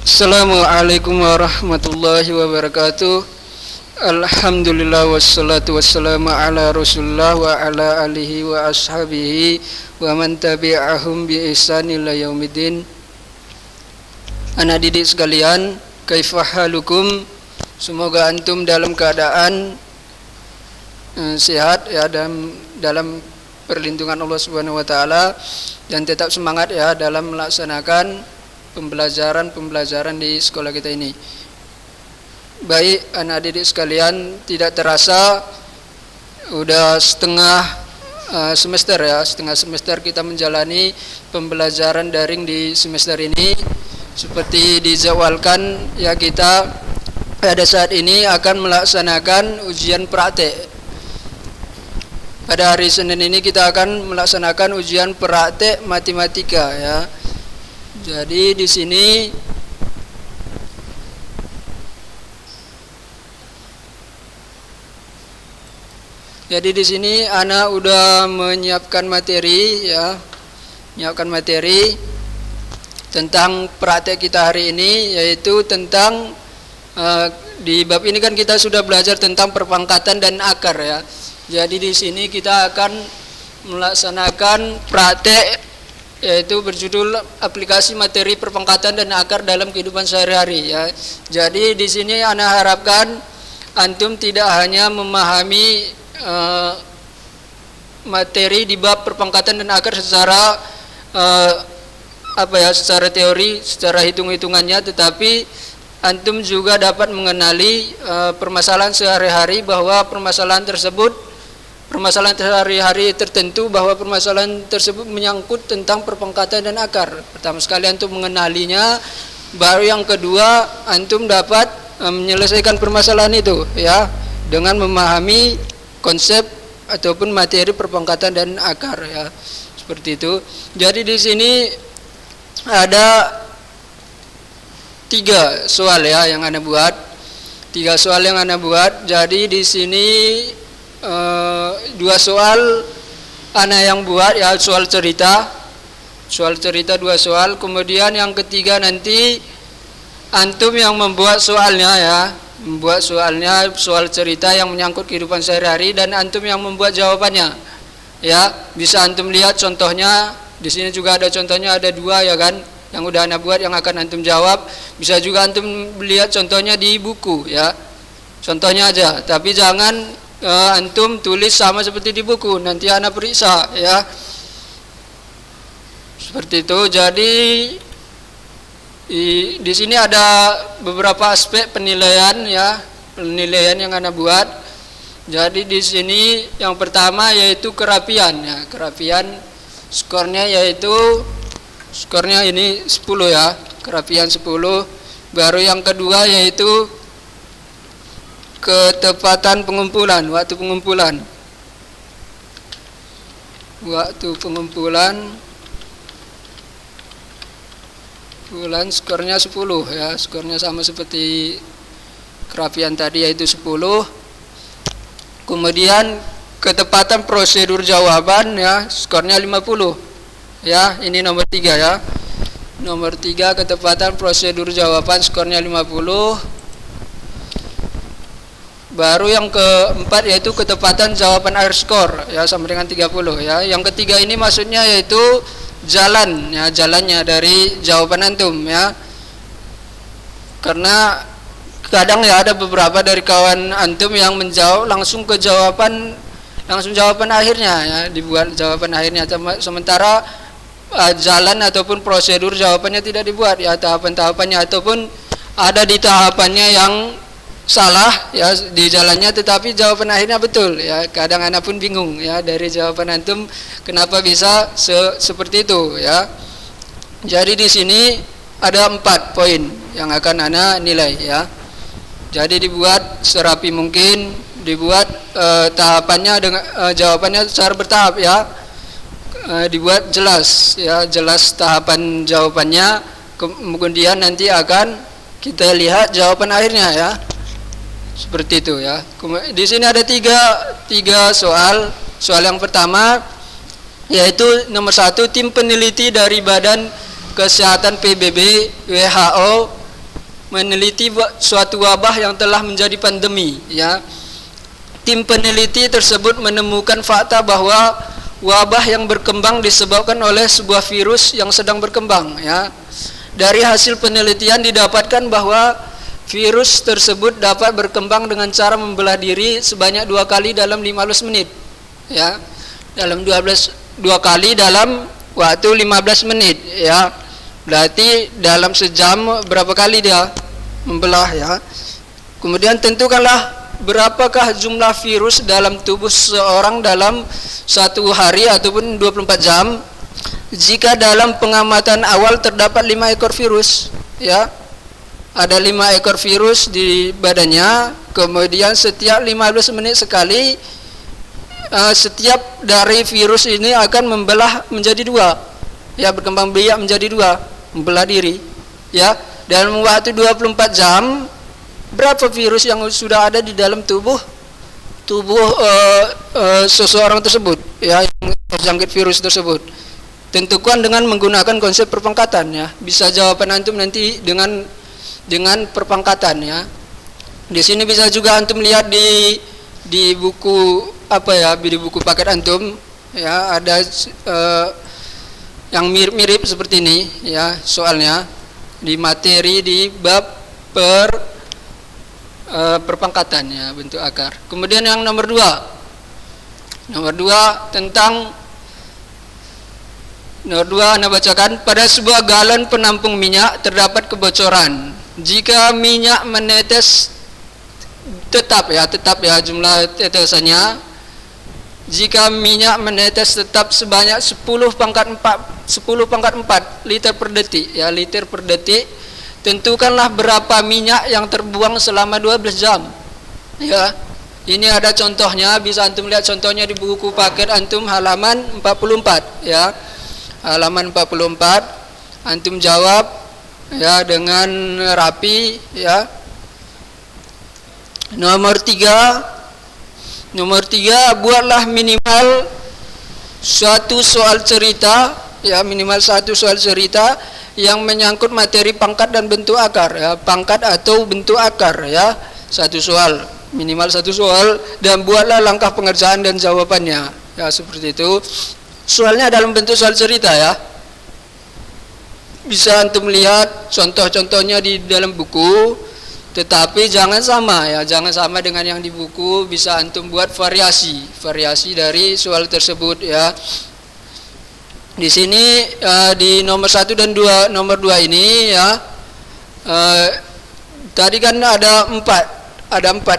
Assalamualaikum warahmatullahi wabarakatuh. Alhamdulillah wassalatu wassalamu ala Rasulillah wa ala alihi wa ashabihi wa man tabi'ahum bi ihsan ila yaumiddin. Anak didik sekalian, kaifa halukum? Semoga antum dalam keadaan sehat ya, dalam perlindungan Allah Subhanahu wa taala, dan tetap semangat ya dalam melaksanakan pembelajaran di sekolah kita ini. Baik anak didik sekalian, tidak terasa udah setengah semester kita menjalani pembelajaran daring di semester ini. Seperti dijadwalkan ya, kita pada saat ini akan melaksanakan ujian praktek. Pada hari Senin ini kita akan melaksanakan ujian praktek matematika ya. Jadi di sini anak udah menyiapkan materi ya, tentang praktek kita hari ini, yaitu tentang di bab ini kan kita sudah belajar tentang perpangkatan dan akar ya. Jadi di sini kita akan melaksanakan praktek, yaitu berjudul aplikasi materi perpangkatan dan akar dalam kehidupan sehari-hari ya. Jadi di sini anak harapkan antum tidak hanya memahami materi di bab perpangkatan dan akar secara secara teori, secara hitung-hitungannya, tetapi antum juga dapat mengenali permasalahan sehari-hari, bahwa permasalahan sehari-hari tertentu, bahwa permasalahan tersebut menyangkut tentang perpangkatan dan akar. Pertama sekali antum mengenalinya, baru yang kedua antum dapat menyelesaikan permasalahan itu ya, dengan memahami konsep ataupun materi perpangkatan dan akar ya, seperti itu. Jadi di sini ada 3 soal ya yang Anda buat. 3 soal yang Anda buat. Jadi di sini 2 soal Anda yang buat ya, soal cerita 2 soal. Kemudian yang ketiga nanti antum yang membuat soalnya ya, soal cerita yang menyangkut kehidupan sehari-hari, dan antum yang membuat jawabannya ya. Bisa antum lihat contohnya di sini, juga ada contohnya, ada 2 ya kan, yang udah Anda buat yang akan antum jawab. Bisa juga antum lihat contohnya di buku ya, contohnya aja, tapi jangan antum tulis sama seperti di buku, nanti Anda periksa ya, seperti itu. Jadi di sini ada beberapa aspek penilaian ya, yang Anda buat. Jadi di sini yang pertama yaitu kerapian ya, skornya ini 10 ya, kerapian 10. Baru yang kedua yaitu ketepatan pengumpulan, waktu pengumpulan skornya 10 ya, skornya sama seperti kerapian tadi yaitu 10. Kemudian ketepatan prosedur jawaban ya, skornya 50 ya, ini nomor 3 ya. Nomor 3 ketepatan prosedur jawaban, skornya 50. Baru yang keempat yaitu ketepatan jawaban akhir skor ya, sama dengan 30 ya. Yang ketiga ini maksudnya yaitu jalannya dari jawaban antum ya, karena kadang ya ada beberapa dari kawan antum yang menjawab langsung jawaban akhirnya ya, dibuat jawaban akhirnya, sementara jalan ataupun prosedur jawabannya tidak dibuat ya, tahapan-tahapannya, ataupun ada di tahapannya yang salah ya di jalannya, tetapi jawaban akhirnya betul ya. Kadang anak pun bingung ya dari jawaban antum kenapa bisa seperti itu ya. Jadi di sini ada 4 poin yang akan anak nilai ya. Jadi dibuat serapi mungkin, dibuat tahapannya dengan jawabannya secara bertahap ya. Dibuat jelas ya, jelas tahapan jawabannya. Kemudian nanti akan kita lihat jawaban akhirnya ya. Seperti itu ya. Di sini ada tiga soal. Soal yang pertama yaitu nomor 1, tim peneliti dari Badan Kesehatan PBB WHO meneliti suatu wabah yang telah menjadi pandemi, ya. Tim peneliti tersebut menemukan fakta bahwa wabah yang berkembang disebabkan oleh sebuah virus yang sedang berkembang, ya. Dari hasil penelitian didapatkan bahwa virus tersebut dapat berkembang dengan cara membelah diri sebanyak 2 kali dalam 15 menit, ya. Dua kali dalam waktu 15 menit, ya. Berarti dalam sejam berapa kali dia membelah, ya. Kemudian tentukanlah berapakah jumlah virus dalam tubuh seseorang dalam 1 hari ataupun 24 jam. Jika dalam pengamatan awal terdapat 5 ekor virus, ya. Ada 5 ekor virus di badannya, kemudian setiap 15 menit sekali setiap dari virus ini akan membelah menjadi 2, ya, berkembang biak menjadi 2, membelah diri, ya. Dalam waktu 24 jam berapa virus yang sudah ada di dalam tubuh seseorang tersebut, ya, yang terjangkit virus tersebut. Tentukan dengan menggunakan konsep perpangkatan, ya. Bisa jawaban antum nanti dengan perpangkatan, ya. Di sini bisa juga antum lihat di buku di buku paket antum, ya, ada yang mirip-mirip seperti ini, ya, soalnya di materi di bab perpangkatan, ya, bentuk akar. Kemudian yang nomor 2 tentang nomor 2 Anda bacakan, pada sebuah galon penampung minyak terdapat kebocoran. Jika minyak menetes tetap ya jumlah tetesannya, jika minyak menetes tetap sebanyak 10⁴ liter per detik, ya, liter per detik, tentukanlah berapa minyak yang terbuang selama 12 jam, ya. Ini ada contohnya, bisa antum lihat contohnya di buku paket antum halaman 44, ya. Halaman 44 antum jawab, ya, dengan rapi, ya. Nomor 3, buatlah minimal suatu soal cerita, ya, minimal satu soal cerita yang menyangkut materi pangkat dan bentuk akar, ya, pangkat atau bentuk akar, ya. Minimal satu soal, dan buatlah langkah pengerjaan dan jawabannya, ya, seperti itu. Soalnya dalam bentuk soal cerita, ya. Bisa antum lihat contoh-contohnya di dalam buku. Tetapi jangan sama dengan yang di buku. Bisa antum buat variasi dari soal tersebut, ya. Di sini di nomor 1 dan nomor 2 ini, ya, tadi kan ada 4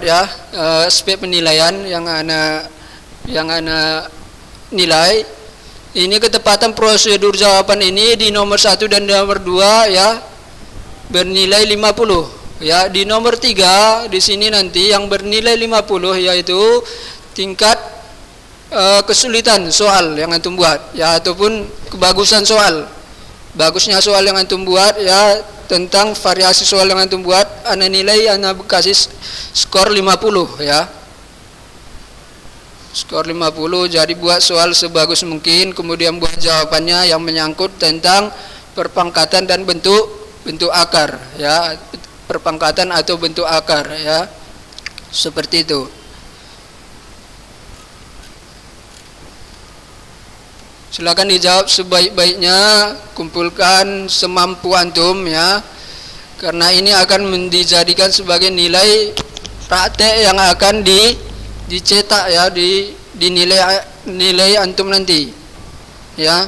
ya, aspek penilaian yang ana nilai. Ini ketepatan prosedur jawaban ini di nomor 1 dan nomor 2, ya, bernilai 50. Ya, di nomor 3 di sini nanti yang bernilai 50, yaitu tingkat kesulitan soal yang antum buat, ya, ataupun kebagusan soal. Bagusnya soal yang antum buat, ya, tentang variasi soal yang antum buat, ana nilai, ana kasih skor 50, ya. Skor 50, jadi buat soal sebagus mungkin, kemudian buat jawabannya yang menyangkut tentang perpangkatan dan bentuk akar, ya. Perpangkatan atau bentuk akar, ya, seperti itu. Silakan dijawab sebaik-baiknya, kumpulkan semampu antum, ya, karena ini akan dijadikan sebagai nilai praktek yang akan dicetak, ya, di nilai antum nanti, ya.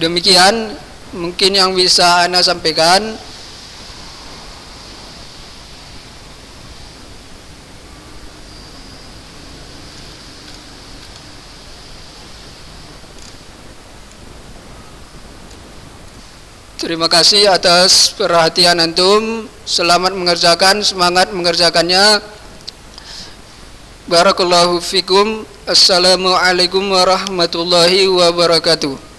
Demikian mungkin yang bisa Anda sampaikan. Terima kasih atas perhatian antum. Selamat mengerjakan, semangat mengerjakannya. Barakallahu fikum. Assalamualaikum warahmatullahi wabarakatuh.